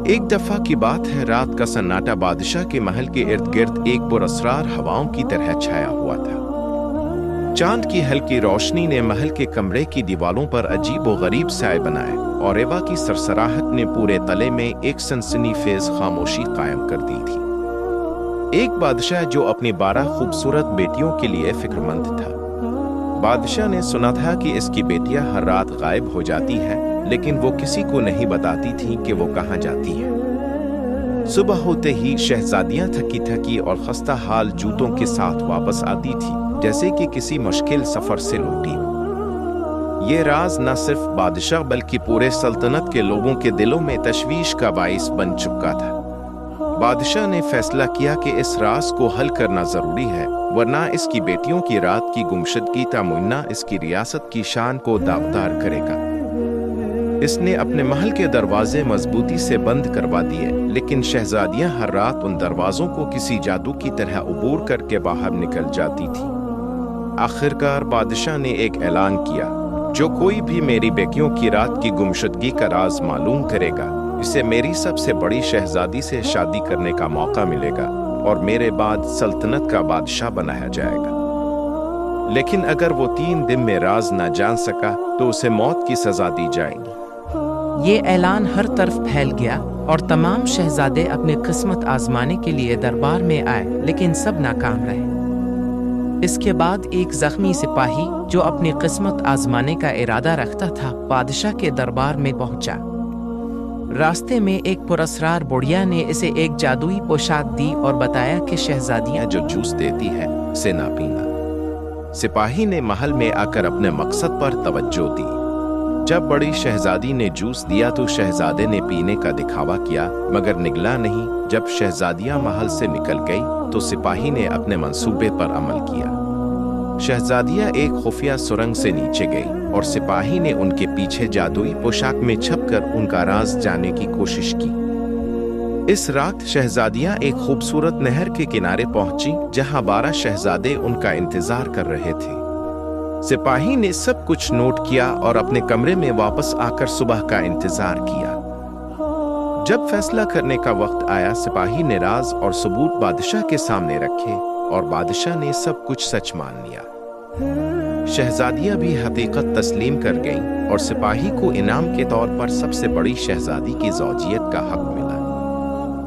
ایک دفعہ کی بات ہے، رات کا سناٹا بادشاہ کے محل کے ارد گرد ایک پراسرار ہواؤں کی طرح چھایا ہوا تھا۔ چاند کی ہلکی روشنی نے محل کے کمرے کی دیواروں پر عجیب و غریب سائے بنائے اور ایوا کی سرسراہٹ نے پورے تلے میں ایک سنسنی خیز خاموشی قائم کر دی تھی۔ ایک بادشاہ جو اپنی 12 خوبصورت بیٹیوں کے لیے فکر مند تھا۔ بادشاہ نے سنا تھا کہ اس کی بیٹیاں ہر رات غائب ہو جاتی ہیں، لیکن وہ کسی کو نہیں بتاتی تھیں کہ وہ کہاں جاتی ہیں۔ صبح ہوتے ہی شہزادیاں تھکی تھکی اور خستہ حال جوتوں کے ساتھ واپس آتی تھی، جیسے کہ کسی مشکل سفر سے لوٹی ہو۔ یہ راز نہ صرف بادشاہ بلکہ پورے سلطنت کے لوگوں کے دلوں میں تشویش کا باعث بن چکا تھا۔ بادشاہ نے فیصلہ کیا کہ اس راز کو حل کرنا ضروری ہے، ورنہ اس کی بیٹیوں کی رات کی گمشدگی تمنا اس کی ریاست کی شان کو داغدار کرے گا۔ اس نے اپنے محل کے دروازے مضبوطی سے بند کروا دیے، لیکن شہزادیاں ہر رات ان دروازوں کو کسی جادو کی طرح عبور کر کے باہر نکل جاتی تھیں۔ آخرکار بادشاہ نے ایک اعلان کیا، جو کوئی بھی میری بیٹیوں کی رات کی گمشدگی کا راز معلوم کرے گا، اسے میری سب سے بڑی شہزادی سے شادی کرنے کا موقع ملے گا اور میرے بعد سلطنت کا بادشاہ بنایا جائے گا۔ لیکن اگر وہ 3 دن میں راز نہ جان سکا تو اسے موت کی سزا دی جائے گی۔ یہ اعلان ہر طرف پھیل گیا اور تمام شہزادے اپنے قسمت آزمانے کے لیے دربار میں آئے، لیکن سب ناکام رہے۔ اس کے بعد ایک زخمی سپاہی جو اپنی قسمت آزمانے کا ارادہ رکھتا تھا، بادشاہ کے دربار میں پہنچا۔ راستے میں ایک پراسرار بڑھیا نے اسے ایک جادوئی پوشاک دی اور بتایا کہ شہزادیاں جو جوس دیتی ہے اسے نہ پینا۔ سپاہی نے محل میں آ کر اپنے مقصد پر توجہ دی۔ جب بڑی شہزادی نے جوس دیا تو شہزادے نے پینے کا دکھاوا کیا، مگر نگلا نہیں۔ جب شہزادیاں محل سے نکل گئی تو سپاہی نے اپنے منصوبے پر عمل کیا۔ شہزادیاں ایک خفیہ سرنگ سے نیچے گئی اور سپاہی نے ان کے پیچھے جادوئی پوشاک میں چھپ کر ان کا راز جاننے کی کوشش کی۔ اس رات شہزادیاں ایک خوبصورت نہر کے کنارے پہنچی، جہاں 12 شہزادے ان کا انتظار کر رہے تھے۔ سپاہی نے سب کچھ نوٹ کیا اور اپنے کمرے میں واپس آ کر صبح کا انتظار کیا۔ جب فیصلہ کرنے کا وقت آیا، سپاہی نے راز اور ثبوت بادشاہ کے سامنے رکھے اور بادشاہ نے سب کچھ سچ مان لیا۔ شہزادیاں بھی حقیقت تسلیم کر گئیں اور سپاہی کو انعام کے طور پر سب سے بڑی شہزادی کی زوجیت کا حق ملا۔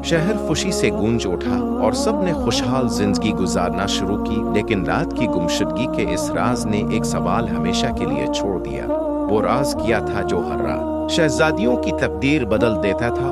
شہر خوشی سے گونج اٹھا اور سب نے خوشحال زندگی گزارنا شروع کی، لیکن رات کی گمشدگی کے اس راز نے ایک سوال ہمیشہ کے لیے چھوڑ دیا۔ وہ راز کیا تھا جو ہر رات شہزادیوں کی تقدیر بدل دیتا تھا؟